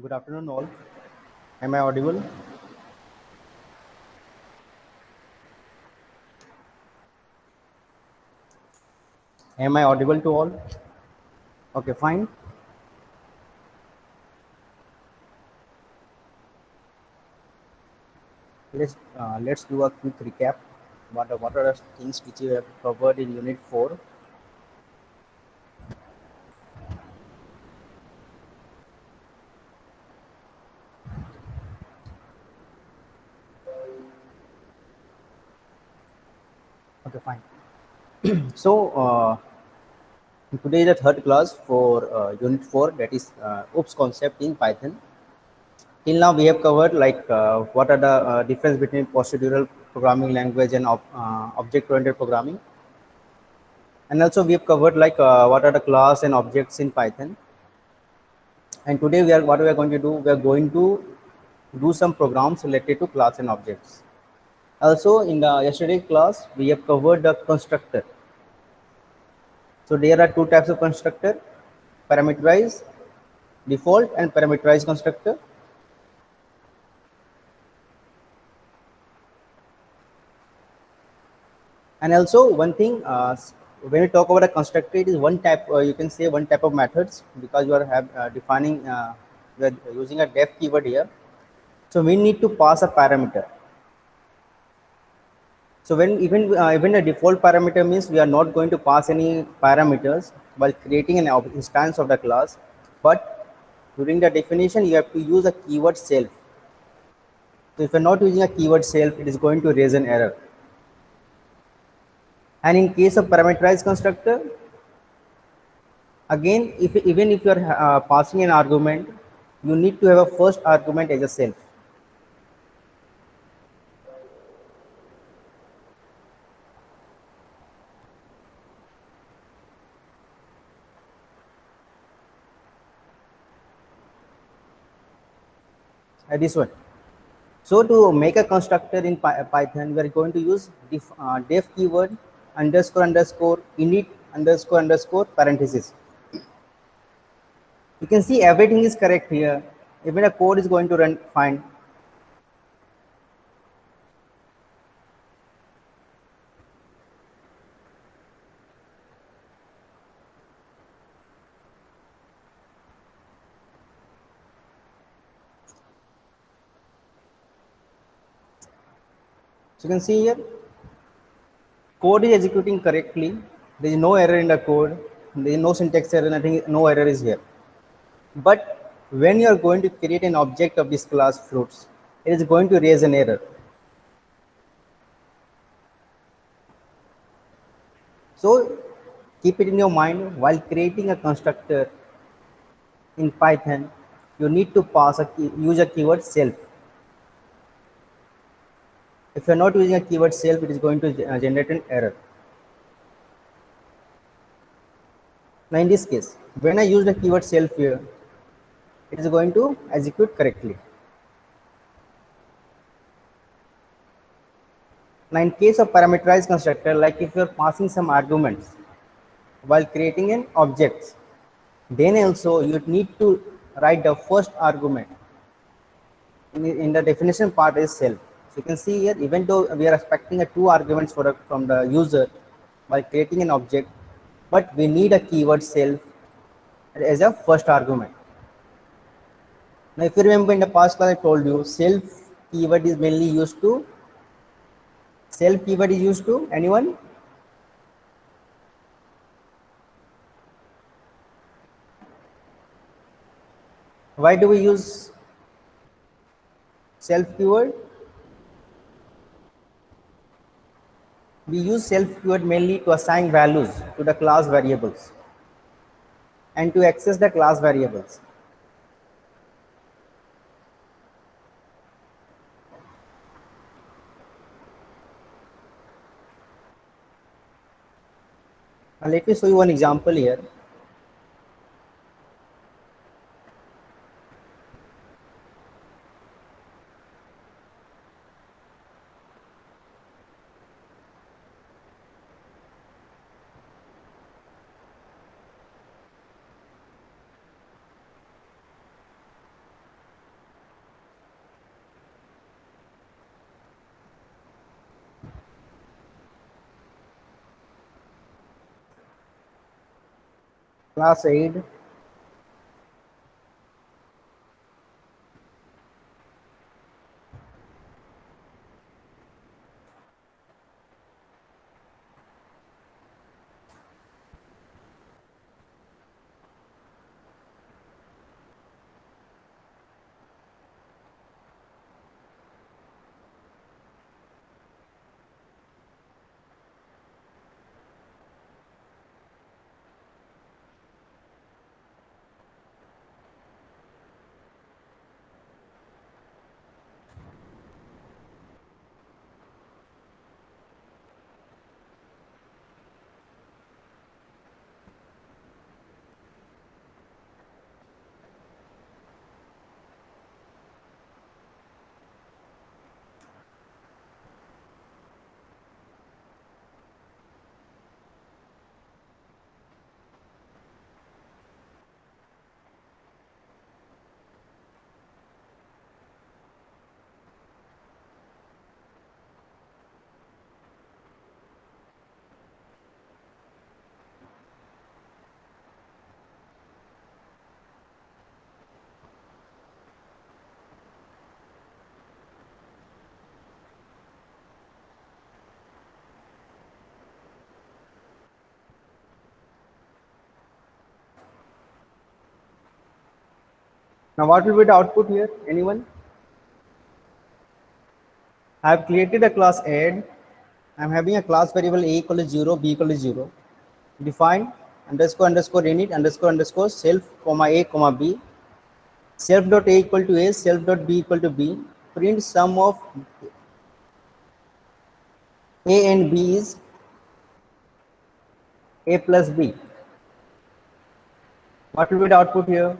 Good afternoon, all. Am I audible? Am I audible to all? Okay, fine. Let's do a quick recap. What are the things which we have covered in Unit 4? Okay, fine. So today is the third class for Unit 4, that is OOPS concept in Python. Till now we have covered what are the difference between procedural programming language and object-oriented programming, and also we have covered what are the class and objects in Python. And today we are going to do, we are going to do some programs related to class and objects. Also in the yesterday class we have covered the constructor. So there are two types of constructor: parameterized default and parameterized constructor. And also one thing, when we talk about a constructor, it is one type, you can say one type of methods, because you are defining, we are using a def keyword here. So we need to pass a parameter. So when even a default parameter means we are not going to pass any parameters while creating an instance of the class, but during the definition you have to use a keyword self. So if you're not using a keyword self, it is going to raise an error. And in case of parameterized constructor, again, if even if you are passing an argument, you need to have a first argument as a self. This one. So to make a constructor in Python, we are going to use def keyword underscore underscore init underscore underscore parenthesis. You can see everything is correct here. Even the code is going to run fine. So you can see here, code is executing correctly. There is no error in the code. There is no syntax error. Nothing. No error is here. But when you are going to create an object of this class fruits, it is going to raise an error. So keep it in your mind while creating a constructor in Python. You need to use a keyword self. If you're not using a keyword self, it is going to generate an error. Now in this case, when I use the keyword self here, it is going to execute correctly. Now in case of parameterized constructor, like if you're passing some arguments while creating an object, then also you need to write the first argument. In the definition part is self. So you can see here, even though we are expecting a two arguments from the user while creating an object, but we need a keyword self as a first argument. Now if you remember, in the past class I told you self keyword is mainly used to, anyone? Why do we use self keyword? We use self keyword mainly to assign values to the class variables and to access the class variables. Now let me show you one example here. class aid. Now what will be the output here? Anyone? I have created a class add. I'm having a class variable a equal to 0, b equal to 0. Define underscore underscore init underscore underscore self comma a comma b. Self dot a equal to a, self dot b equal to b. Print sum of a and b is a plus b. What will be the output here?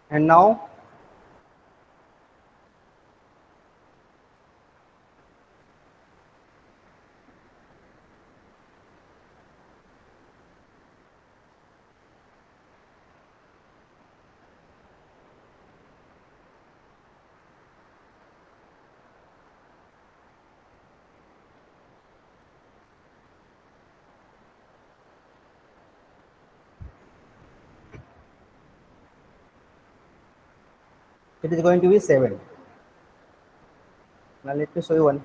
And now it is going to be 7. Now let me show you one.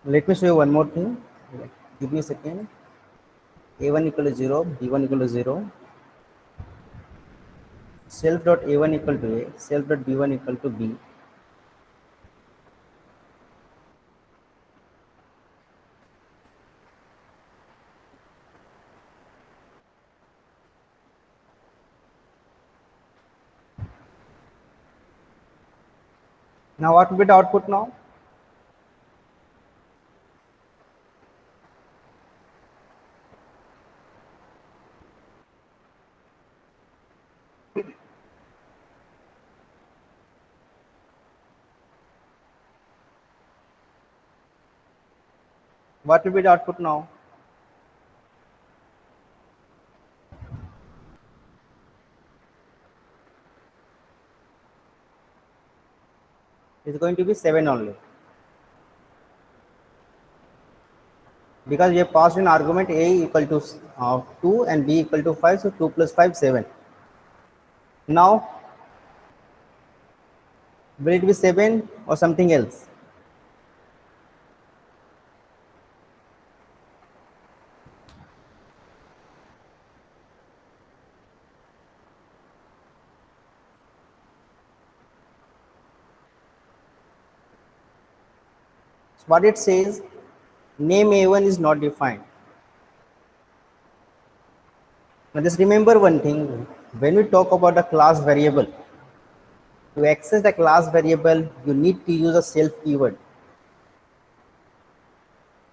Let me show you one more thing. Give me a second. A1 equal to 0, B1 equal to 0. Self dot A1 equal to A, self dot B1 equal to B. Now what will be the output now? What will be the output now? It's going to be 7 only. Because we have passed an argument a equal to 2 and b equal to 5, so 2 plus 5, 7. Now, will it be 7 or something else? So what it says, name a1 is not defined. Now just remember one thing, when we talk about a class variable, to access the class variable, you need to use a self keyword.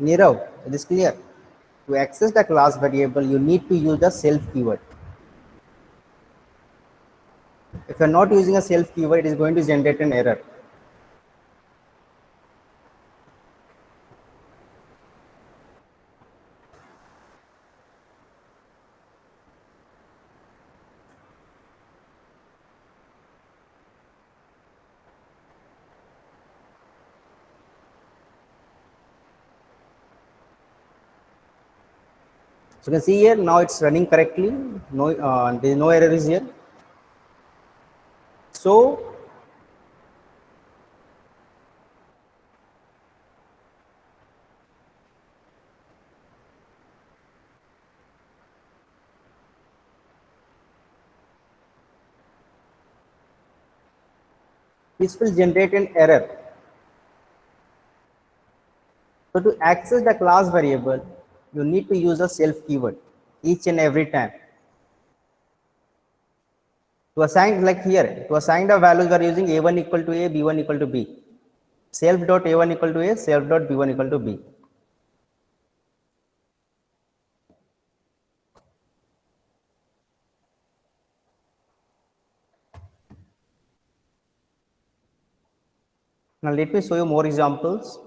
Nirav, it is clear. To access the class variable, you need to use the self keyword. If you are not using a self keyword, it is going to generate an error. So you can see here now it's running correctly. No, there is no error is here. So this will generate an error. So to access the class variable, you need to use a self keyword each and every time. To assign, like here, to assign the values, we are using a1 equal to a, b1 equal to b. Self dot a1 equal to a, self dot b1 equal to b. Now let me show you more examples.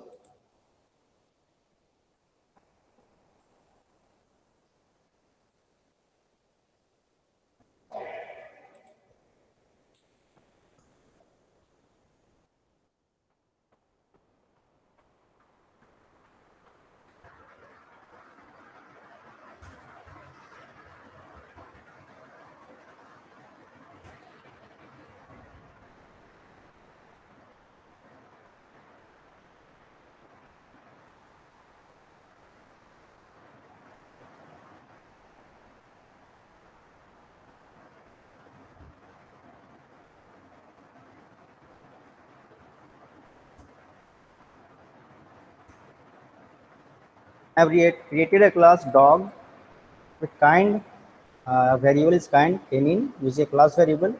I have created a class dog with kind, variable is kind, canine, which is a class variable.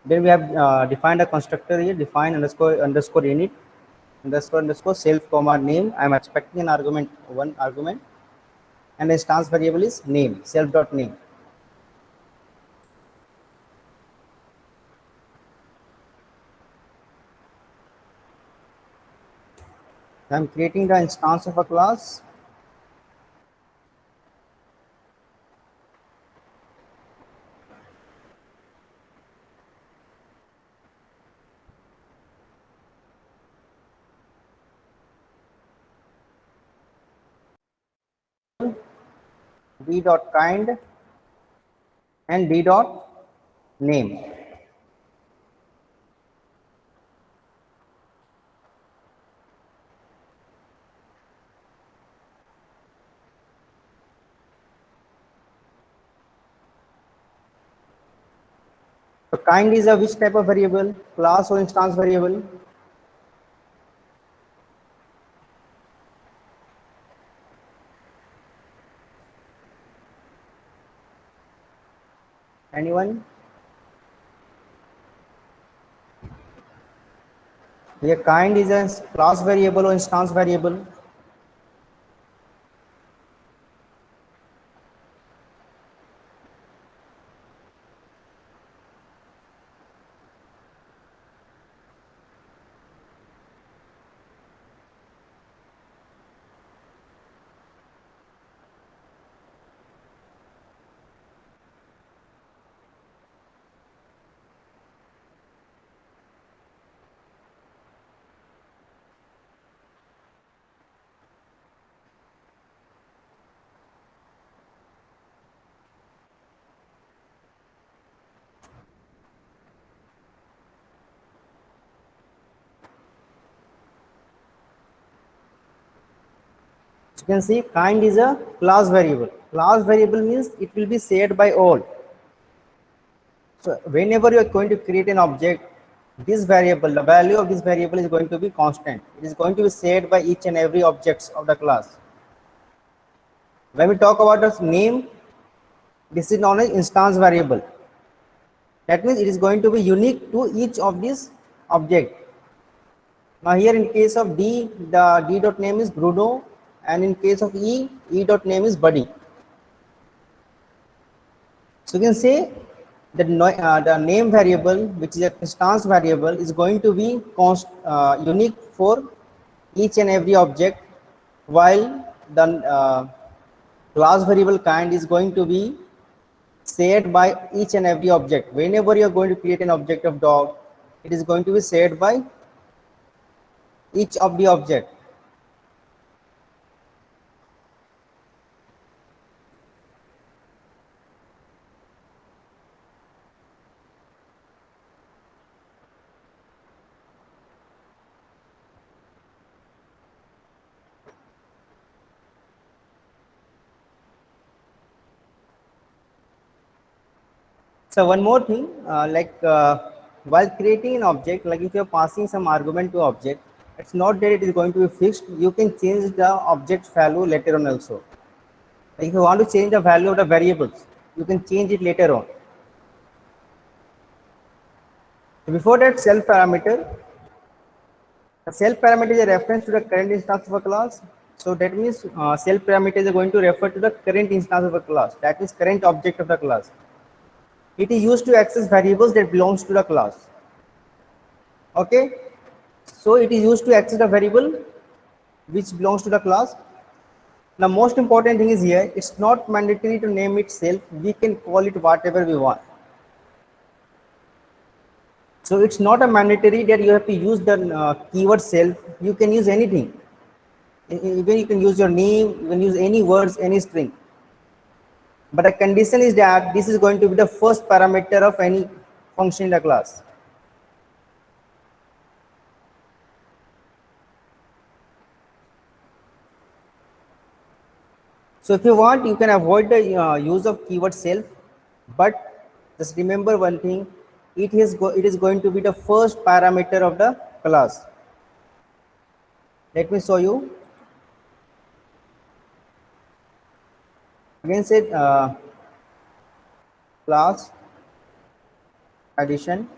Then we have defined a constructor here, define underscore underscore init underscore underscore self comma name. I am expecting an argument, one argument, and the instance variable is name, self dot name. I am creating the instance of a class. D dot kind and D dot name. So kind is a which type of variable? Class or instance variable? Anyone? Here kind is a class variable or instance variable. You can see kind is a class variable. Class variable means it will be shared by all. So whenever you are going to create an object, this variable, the value of this variable is going to be constant. It is going to be shared by each and every objects of the class. When we talk about the name, this is known as instance variable. That means it is going to be unique to each of these object. Now here in case of D, the D dot name is Bruno, and in case of E dot name is Buddy. So you can say that the name variable, which is an instance variable, is going to be unique for each and every object, while the class variable kind is going to be shared by each and every object. Whenever you are going to create an object of dog, it is going to be shared by each of the object. So one more thing, while creating an object, like if you're passing some argument to object, it's not that it is going to be fixed. You can change the object value later on also. Like if you want to change the value of the variables, you can change it later on. So before that, self parameter. The self parameter is a reference to the current instance of a class. So that means self parameter is going to refer to the current instance of a class. That is current object of the class. It is used to access variables that belongs to the class. Okay. So it is used to access the variable which belongs to the class. The most important thing is here, it's not mandatory to name itself. We can call it whatever we want. So it's not a mandatory that you have to use the keyword self. You can use anything. Even you can use your name, you can use any words, any string. But the condition is that this is going to be the first parameter of any function in the class. So if you want, you can avoid the use of keyword self, but just remember one thing, it is going to be the first parameter of the class. Let me show you. Again say class addition.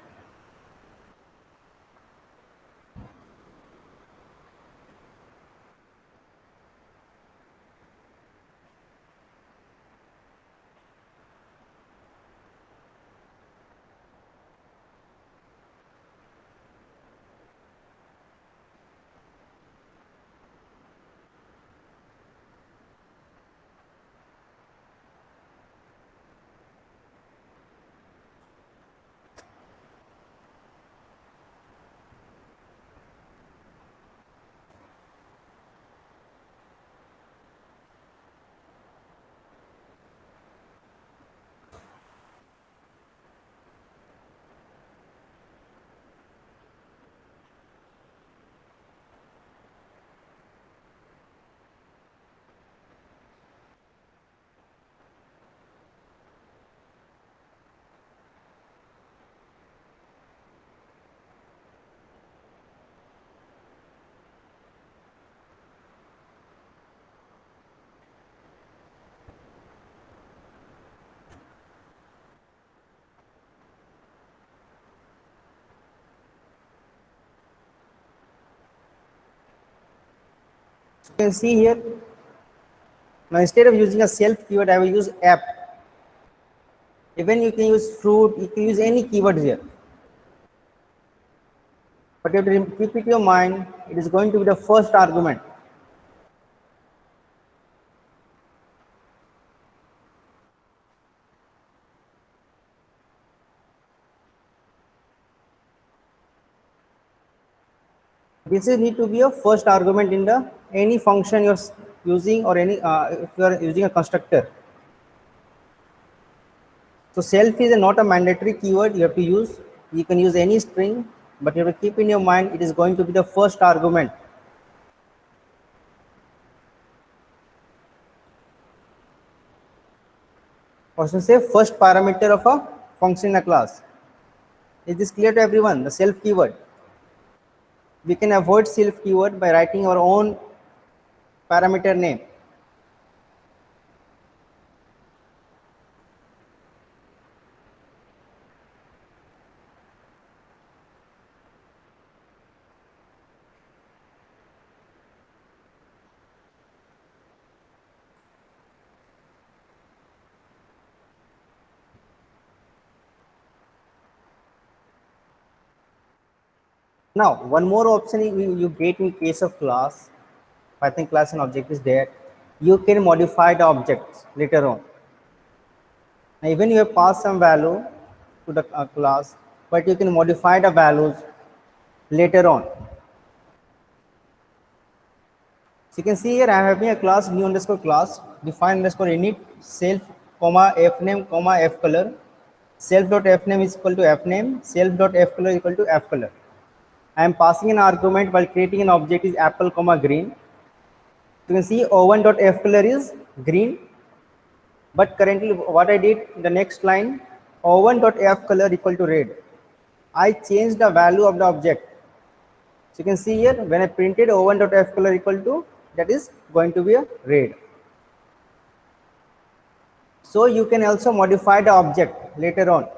You can see here. Now instead of using a self keyword, I will use app. Even you can use fruit, you can use any keyword here. But you have to keep it in your mind, it is going to be the first argument. This is need to be a first argument in the any function you're using, or any if you are using a constructor. So self is not a mandatory keyword you have to use. You can use any string, but you have to keep in your mind it is going to be the first argument. Or should say first parameter of a function in a class. Is this clear to everyone? The self keyword. We can avoid self keyword by writing our own parameter name. Now, one more option you get in case of class, Python class and object is that you can modify the objects later on. Now, even you have passed some value to the class, but you can modify the values later on. So you can see here I have having a class new underscore class define underscore init self comma fname comma fcolor. Self dot fname is equal to fname, self dot fcolor is equal to fcolor. I am passing an argument while creating an object is apple comma green. You can see o1 dot fcolor is green, but currently what I did in the next line, o1 dot f color equal to red. I change the value of the object. So you can see here when I printed o1 dot f color equal to, that is going to be a red. So you can also modify the object later on.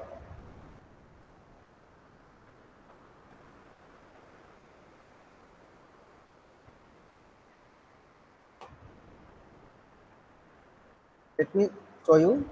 Let me show you.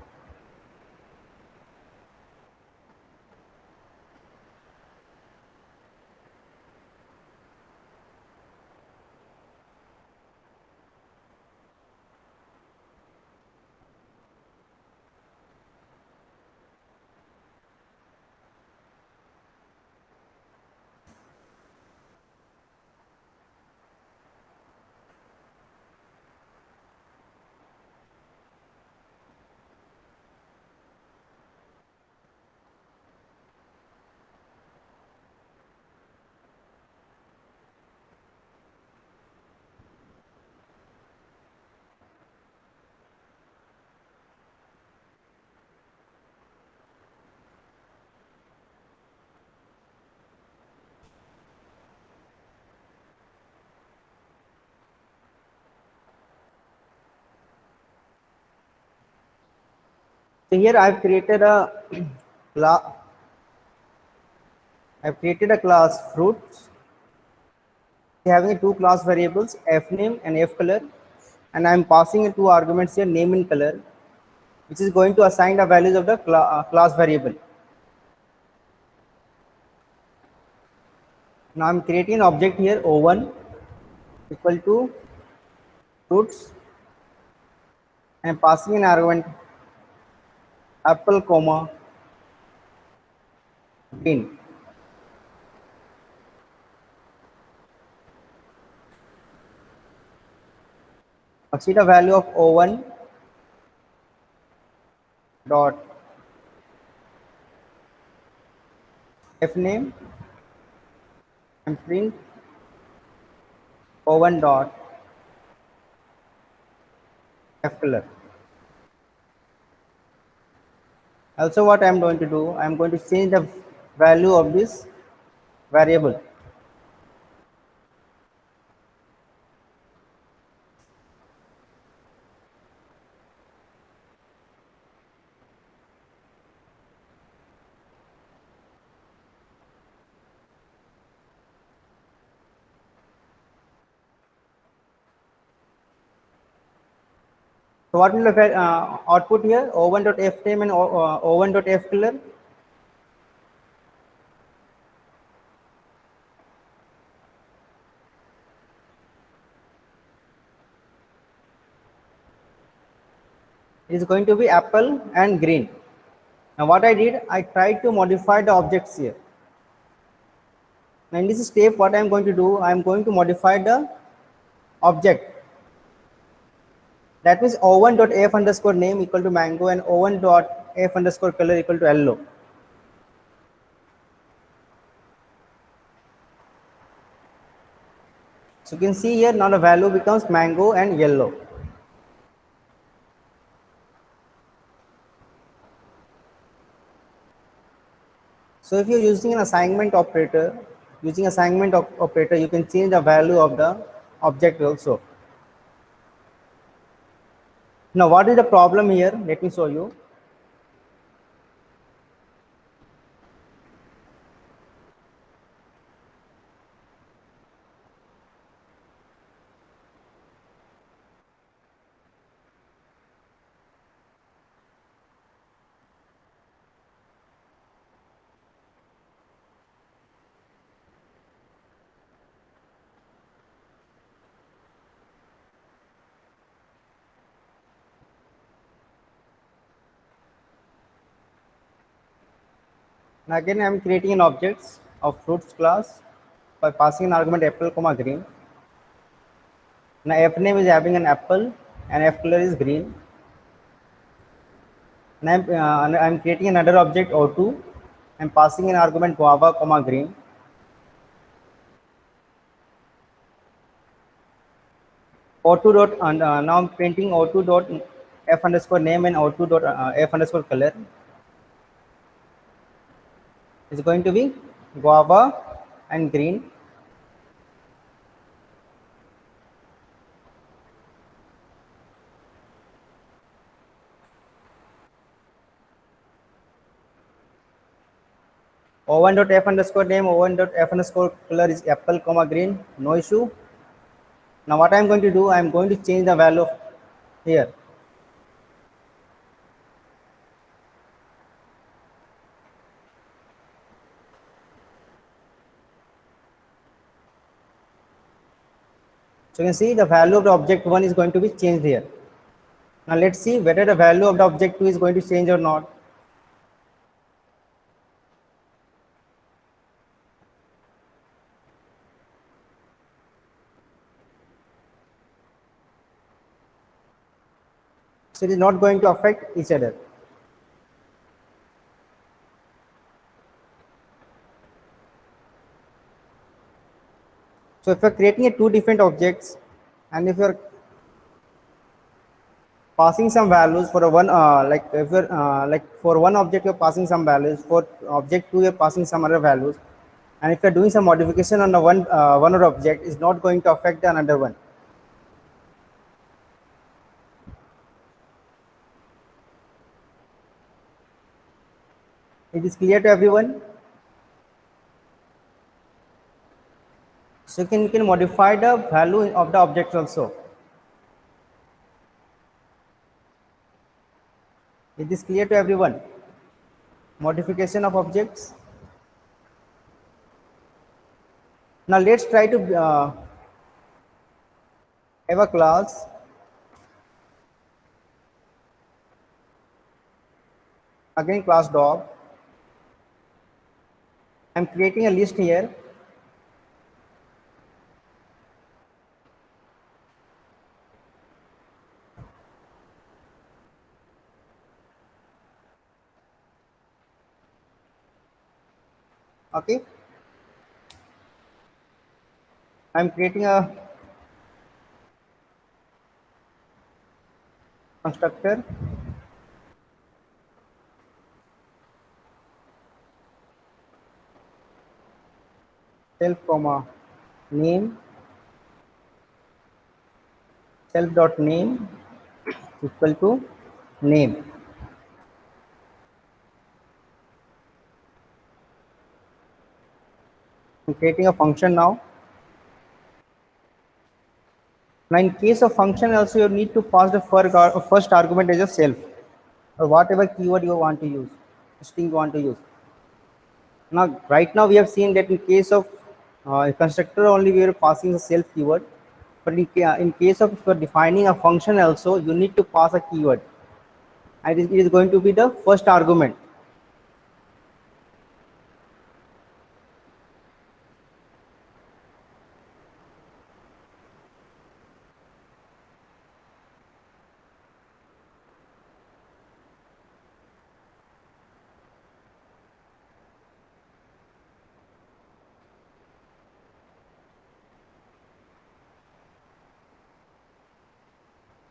So here cla- I've created a class fruits having two class variables f name and f color, and I'm passing two arguments here, name and color, which is going to assign the values of the class variable. Now I'm creating an object here o1 equal to fruits and passing an argument apple comma green. Now see the value of o1 dot f name and print o1 dot f color. Also what I'm going to do, I'm going to change the value of this variable. So what will the output here? o1 dot f name and o1 dot f color. It is going to be apple and green. Now what I did, I tried to modify the objects here. Now in this step, what I am going to do, I am going to modify the object. That means o1 dot f underscore name equal to mango and o1 dot f underscore color equal to yellow. So you can see here now the value becomes mango and yellow. So if you're using an assignment operator, you can change the value of the object also. Now what is the problem here? Let me show you. Now again I am creating an object of fruits class by passing an argument apple comma green. Now f name is having an apple and f color is green. Now I'm creating another object o2 and passing an argument guava comma green. o2 dot and now I'm printing o2 dot f underscore name and o2 dot f underscore color. is going to be guava and green. O1.f underscore name, O1.f underscore color is apple comma green, no issue. Now what I am going to do, I am going to change the value of here. So you can see the value of the object 1 is going to be changed here. Now let's see whether the value of the object 2 is going to change or not. So it is not going to affect each other. So if you're creating two different objects, and if you're passing some values for a one, like if you're like for one object you're passing some values, for object 2 you're passing some other values, and if you're doing some modification on the one other object, is not going to affect the another one. It is clear to everyone. So you can modify the value of the object also. It is clear to everyone. Modification of objects. Now let's try to have a class again, class dog. I'm creating a list here. Okay, I'm creating a constructor. Self comma name, self dot name equal to name. I'm creating a function now. Now in case of function also, you need to pass the first argument as a self, or whatever keyword you want to use, string you want to use. Now right now we have seen that in case of constructor only we are passing the self keyword, but in case of if you are defining a function also, you need to pass a keyword, and it is going to be the first argument.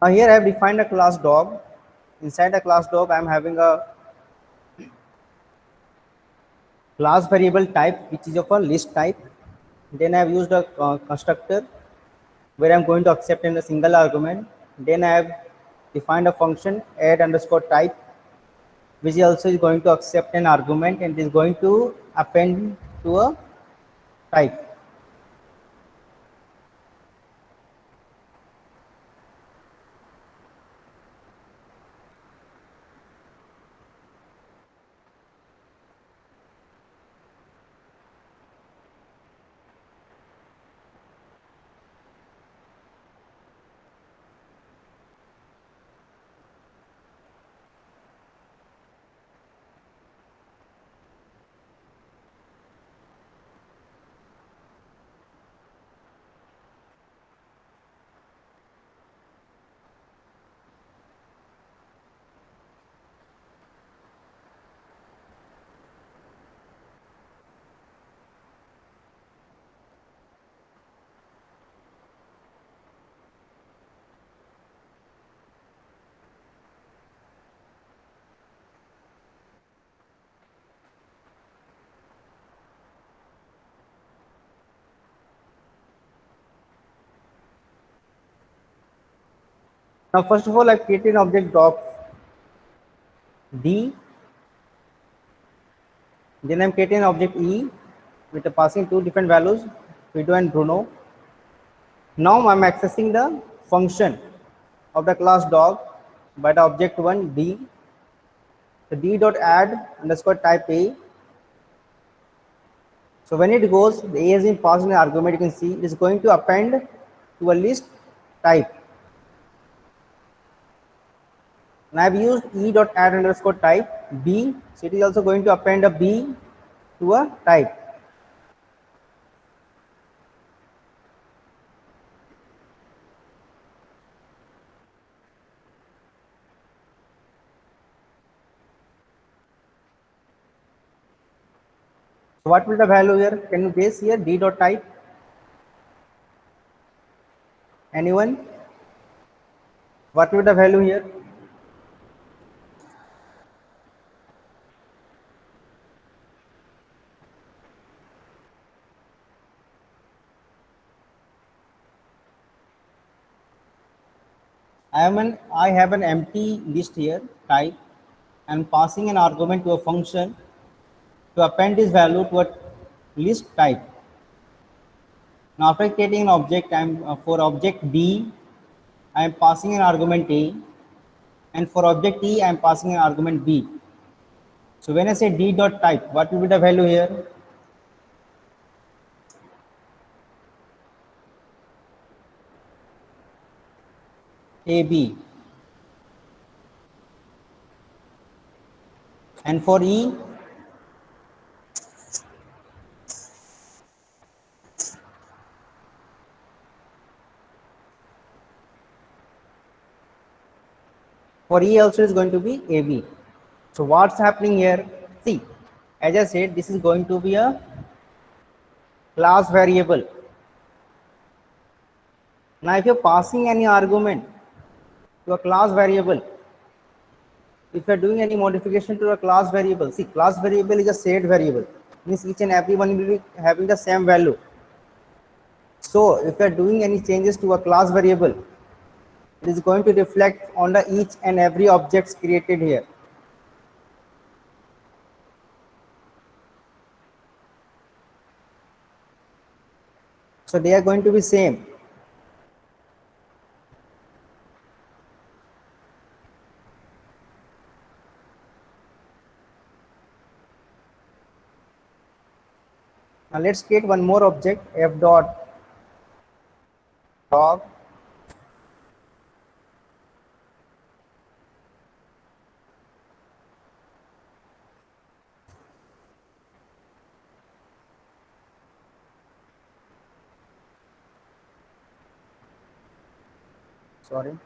Now here I have defined a class dog. Inside the class dog, I am having a class variable type which is of a list type. Then I have used a constructor where I'm going to accept in a single argument. Then I have defined a function add underscore type, which also is going to accept an argument and is going to append to a type. Now, first of all, I've created an object of D. Then I'm creating an object E with passing two different values, Fido and Bruno. Now I'm accessing the function of the class dog by the object one D. The D dot add underscore type A. So when it goes, the A has been passed in an argument. You can see it is going to append to a list type. And I've used E dot add underscore type B. So it is also going to append a B to a type. So what will the value here? Can you guess here? D dot type. Anyone? What will be the value here? I have an empty list here type and passing an argument to a function to append this value to a list type. Now after creating an object, for object B, I am passing an argument A, and for object E, I am passing an argument B. So when I say D dot type, what will be the value here? AB. And for E, also is going to be AB. So what's happening here? See, as I said, this is going to be a class variable. Now if you're passing any argument to a class variable, if you're doing any modification to a class variable, see, class variable is a shared variable, means each and every one will be having the same value. So if you're doing any changes to a class variable, it is going to reflect on the each and every objects created here. So they are going to be same. Now let's create one more object, f dot dog. Sorry.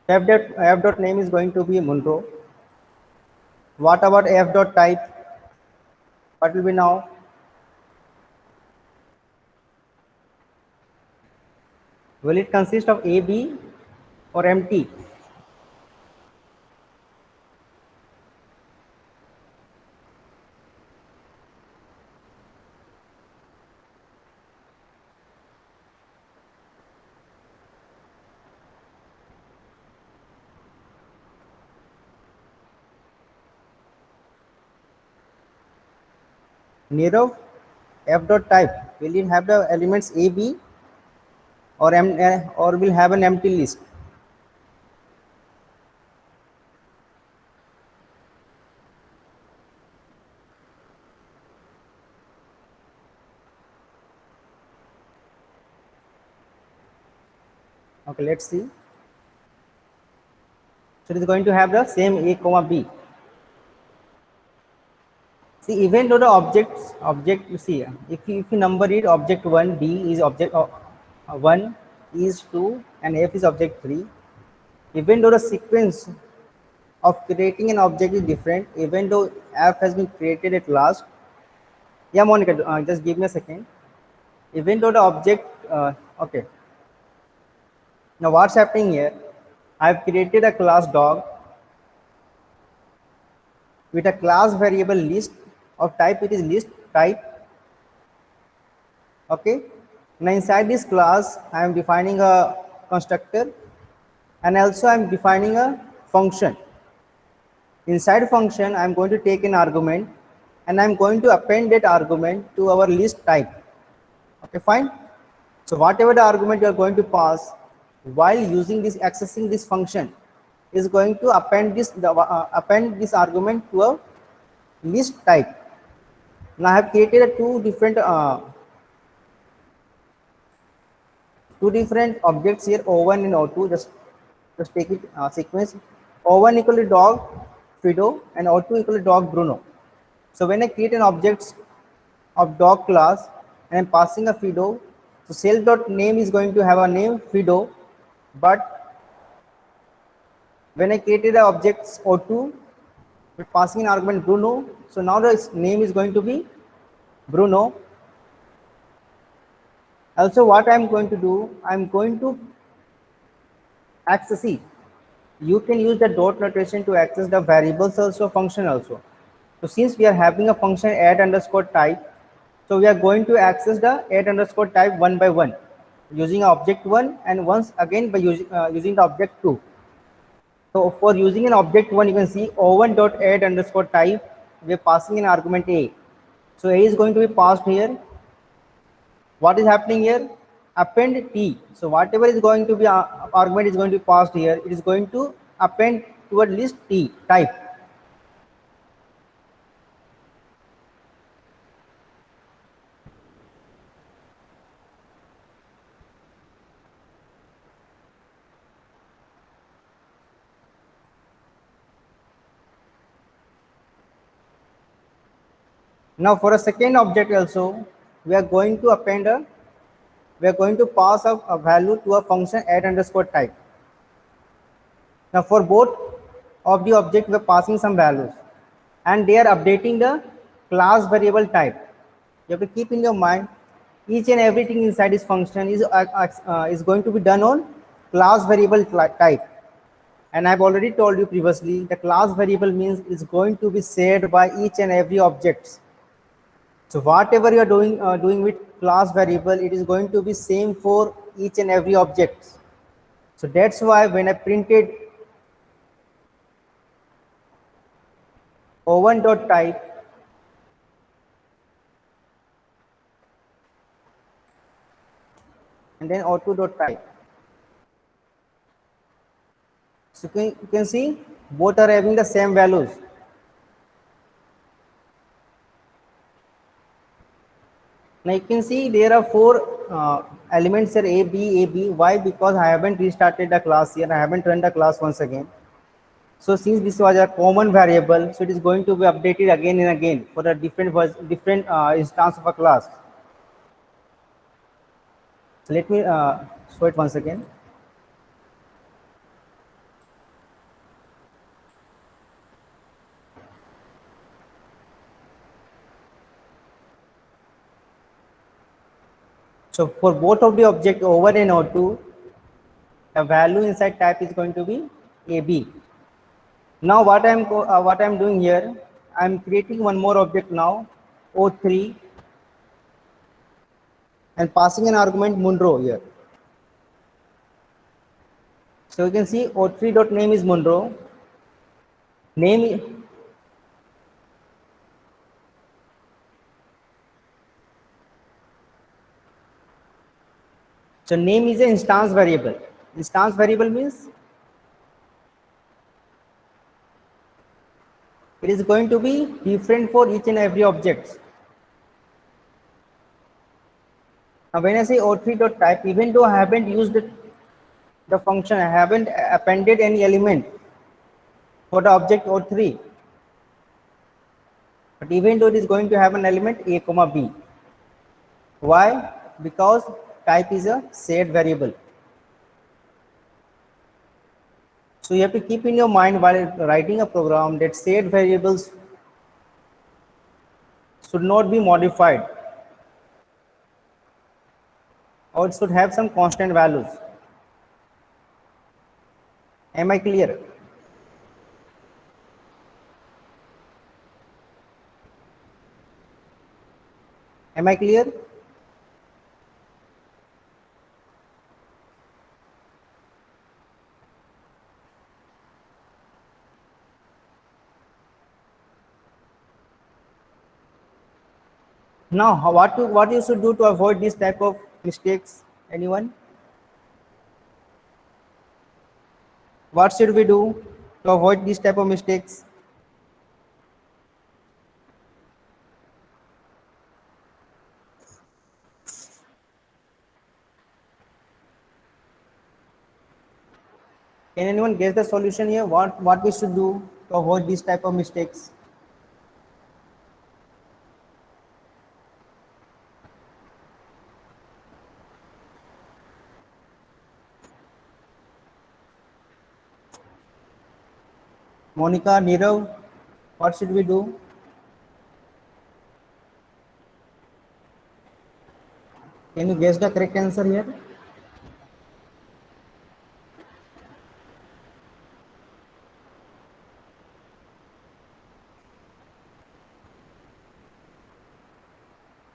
F dot name is going to be Munro. What about f dot type? What will be now? Will it consist of A, B or empty? Nirav, f dot type, will it have the elements A, B or will have an empty list? Okay, let's see. So it is going to have the same A comma B. See, even though the object, you see, if you number it, object 1, D is object 1, is 2, and F is object 3. Even though the sequence of creating an object is different, even though F has been created at last. Yeah, Monica, just give me a second. Even though the object, okay. Now what's happening here? I've created a class dog. with a class variable list of type, it is list type. Okay, now inside this class I am defining a constructor, and also I am defining a function. Inside function I am going to take an argument, and I am going to append that argument to our list type. Okay, fine. So whatever the argument you are going to pass while using this, accessing this function, is going to append this argument to a list type. Now I have created a two different objects here, O1 and O2. Just take it sequence. O1 equal to dog Fido, and O2 equal to dog Bruno. So when I create an object of dog class and I'm passing a Fido, so self dot name is going to have a name Fido, but when I created the objects O2 with passing an argument Bruno, so now the name is going to be Bruno. Also, what I'm going to do, I'm going to access it. You can use the dot notation to access the variables also, function also. So since we are having a function add underscore type, so we are going to access the add underscore type one by one using object one, and once again by using the object two. So for using an object one, you can see o1 dot add underscore type, we are passing an argument a. So a is going to be passed here. What is happening here? Append t. So whatever is going to be argument is going to be passed here, it is going to append to a list t type. Now for a second object also, we are going to pass a value to a function add underscore type. Now for both of the object, we are passing some values, and they are updating the class variable type. You have to keep in your mind, each and everything inside this function is going to be done on class variable type. And I've already told you previously, the class variable means it's going to be shared by each and every object. So whatever you are doing with class variable, it is going to be same for each and every object. So that's why when I printed o1 dot type, and then o2 dot type, so you can see both are having the same values. Now you can see there are four elements here, a b a b. Why? Because I haven't restarted the class here, I haven't run the class once again. So since this was a common variable, so it is going to be updated again and again for a different instance of a class. So let me show it once again. So for both of the object O1 and O2, the value inside type is going to be AB. Now what I'm doing here, I'm creating one more object now, O3, and passing an argument Munro here. So you can see O3 dot name is Munro. So name is an instance variable. Instance variable means it is going to be different for each and every object. Now when I say O3 dot type, even though I haven't used the function, I haven't appended any element for the object O3, but even though it is going to have an element a comma b. Why? Because type is a shared variable. So you have to keep in your mind while writing a program that shared variables should not be modified, or it should have some constant values. Am I clear? Am I clear? Now, what you should do to avoid this type of mistakes? Anyone? What should we do to avoid this type of mistakes? Can anyone guess the solution here? What we should do to avoid this type of mistakes? Monica, Nirav, what should we do? Can you guess the correct answer here?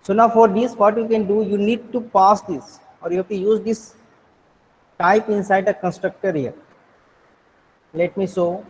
So now for this, what you can do, you need to pass this, or you have to use this type inside a constructor here. Let me show.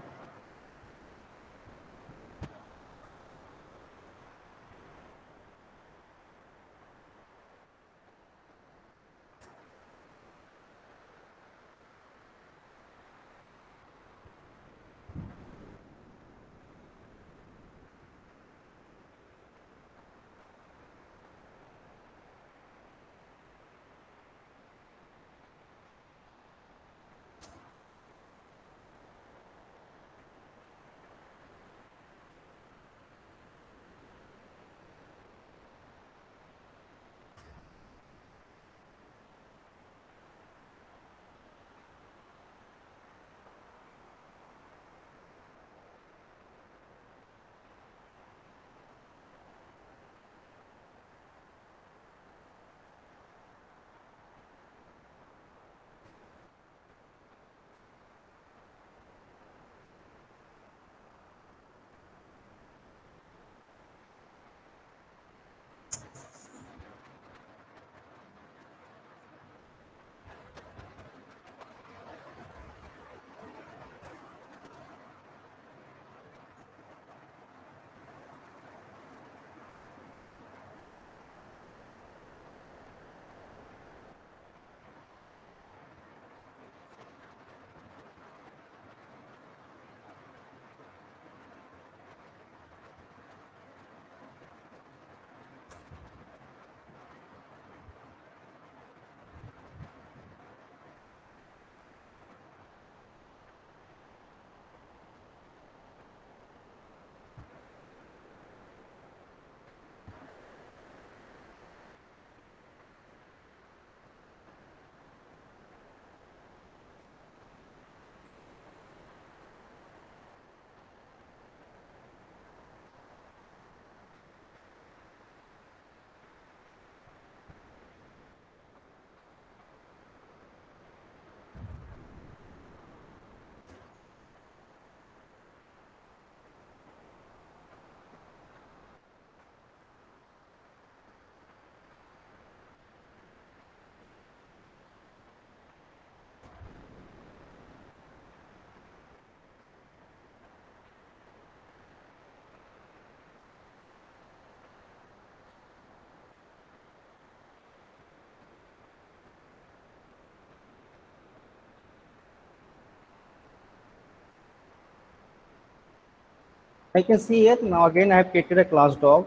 I can see here now again I have created a class dog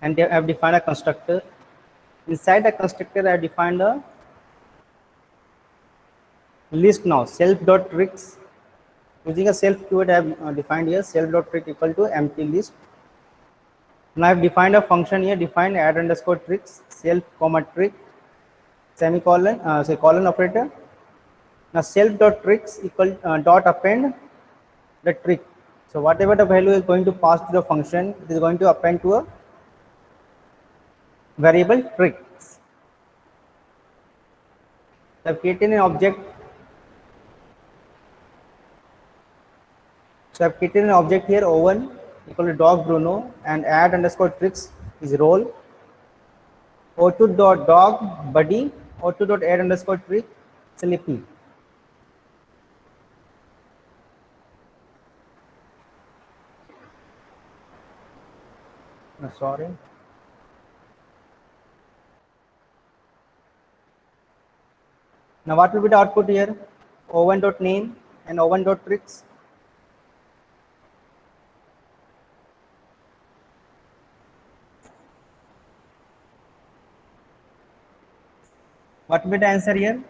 and I have defined a constructor. Inside the constructor I have defined a list now, self.tricks. Using a self keyword I have defined here self.trick equal to empty list. Now I have defined a function here, defined add underscore tricks, self comma trick, semicolon, say colon operator. Now self.tricks equal dot append the trick. So whatever the value is going to pass to the function, it is going to append to a variable tricks. So I've created an object. So I've created an object here O1 equal to dog Bruno and add underscore tricks is role. O2 dot dog buddy, O2 dot add underscore trick Sleepy. Sorry. Now what will be the output here? O1 dot name and O1 dot tricks. What will be the answer here?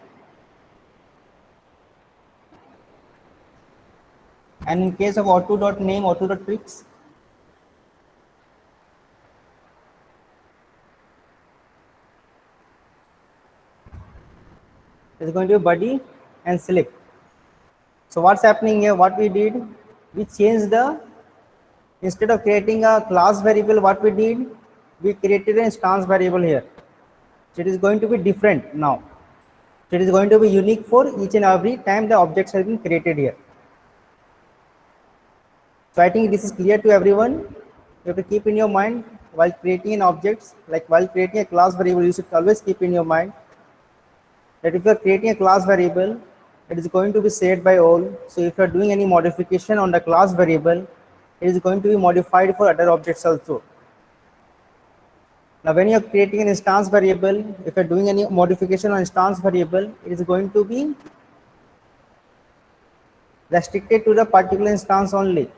And in case of O2 dot name, O2 dot tricks, is going to be buddy and slip. So what's happening here? What we did, we changed the, instead of creating a class variable, what we did, we created an instance variable here. So it is going to be different now. So it is going to be unique for each and every time the objects have been created here. So I think this is clear to everyone. You have to keep in your mind while creating an object, like while creating a class variable, you should always keep in your mind that if you are creating a class variable, it is going to be set by all. So if you are doing any modification on the class variable, it is going to be modified for other objects also. Now when you are creating an instance variable, if you are doing any modification on instance variable, it is going to be restricted to the particular instance only.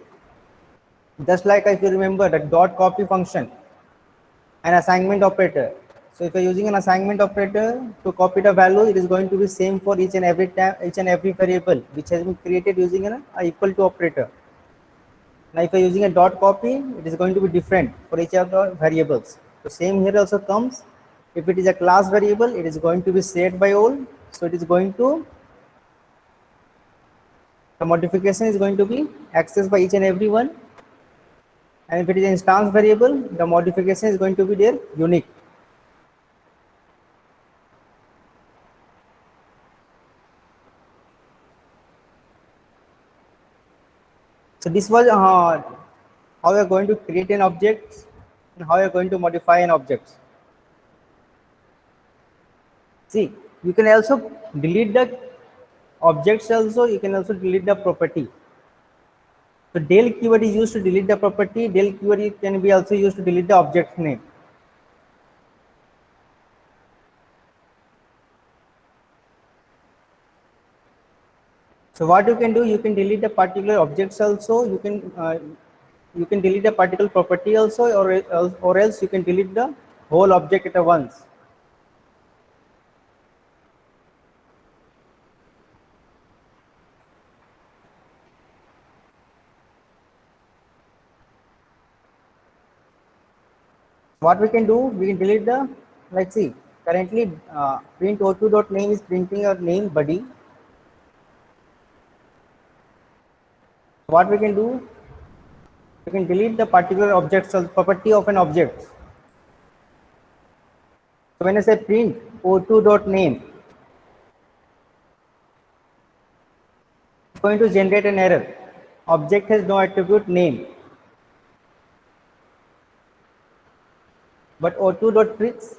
Just like if you remember the dot copy function, an assignment operator. So if you're using an assignment operator to copy the value, it is going to be same for each and every time, each and every variable which has been created using an equal to operator. Now if you're using a dot copy, it is going to be different for each of the variables. So same here also comes. If it is a class variable, it is going to be set by all. So it is going to, the modification is going to be accessed by each and every one. And if it is an instance variable, the modification is going to be there unique. So this was how you are going to create an object and how you are going to modify an object. See, you can also delete the objects also, you can also delete the property. So del keyword is used to delete the property, del keyword can be also used to delete the object name. So what you can do, you can delete the particular objects also, you can delete a particular property also, or else you can delete the whole object at once. What we can do, we can delete the, let's see, currently print o2 dot name is printing our name buddy. What we can do, we can delete the particular object or property of an object. So when I say print o2 dot name, it's going to generate an error. Object has no attribute name. But o2 dot tricks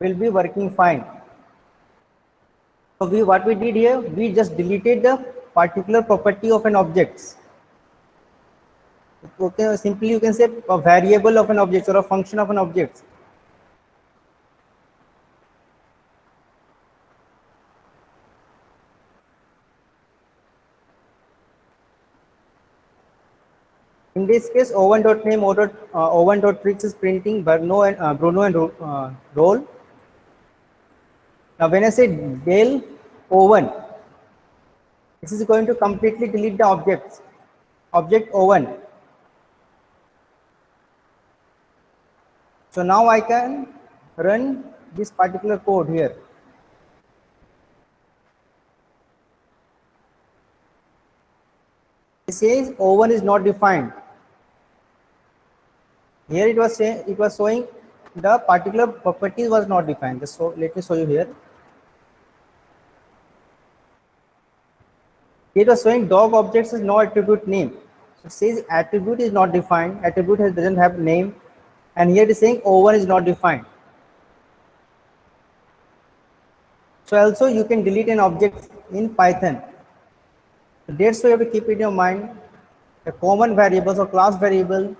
will be working fine. So what we did here, we just deleted the particular property of an object. Okay, simply you can say a variable of an object or a function of an object. In this case, o1.name, o1.tricks is printing Bruno and role. Now when I say del o1, this is going to completely delete the object o1. So now I can run this particular code here. It says o1 is not defined. Here it was saying, it was showing the particular property was not defined. So let me show you here. It was showing dog objects is no attribute name. So it says attribute is not defined. Attribute doesn't have name, and here it is saying o1 is not defined. So also you can delete an object in Python. So that's why you have to keep in your mind a common variable or class variable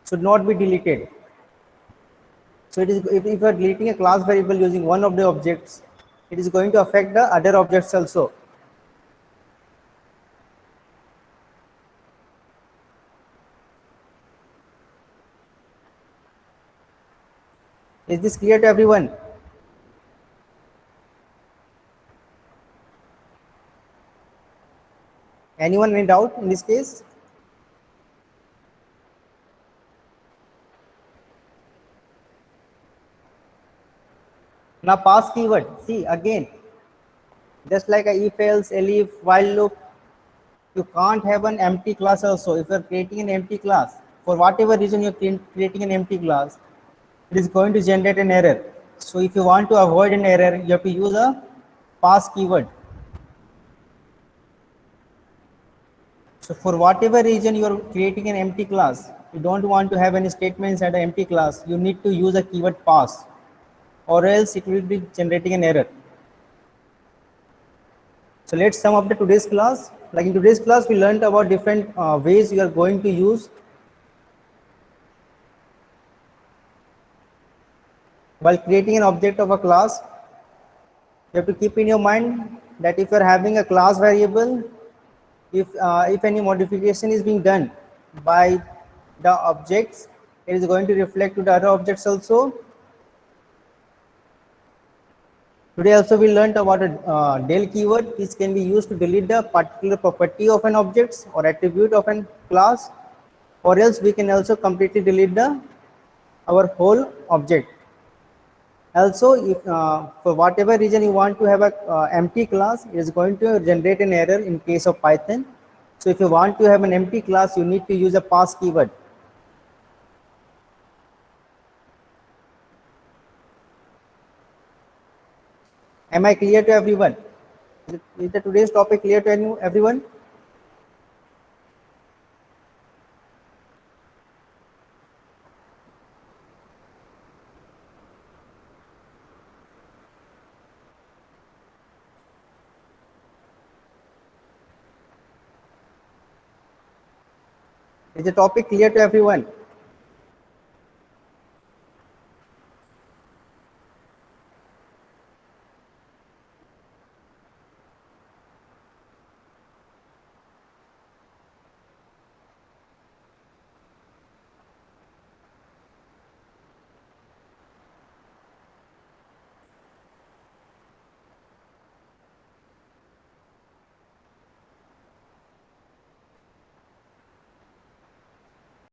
should not be deleted. So it is if you are deleting a class variable using one of the objects, it is going to affect the other objects also. Is this clear to everyone? Anyone any doubt in this case? Now pass keyword. See again, just like a if else, elif, while loop, you can't have an empty class also. If you're creating an empty class, for whatever reason you're creating an empty class, it is going to generate an error. So if you want to avoid an error, you have to use a pass keyword. So for whatever reason you are creating an empty class, you don't want to have any statements at an empty class, you need to use a keyword pass, or else it will be generating an error. So let's sum up the today's class. Like in today's class, we learned about different ways you are going to use while creating an object of a class. You have to keep in your mind that if you are having a class variable, if any modification is being done by the objects, it is going to reflect to the other objects also. Today also we learned about a del keyword, which can be used to delete the particular property of an object or attribute of an class, or else we can also completely delete the our whole object. Also, if for whatever reason you want to have a empty class, it is going to generate an error in case of Python. So if you want to have an empty class, you need to use a pass keyword. Am I clear to everyone? Is the today's topic clear to everyone? Is the topic clear to everyone?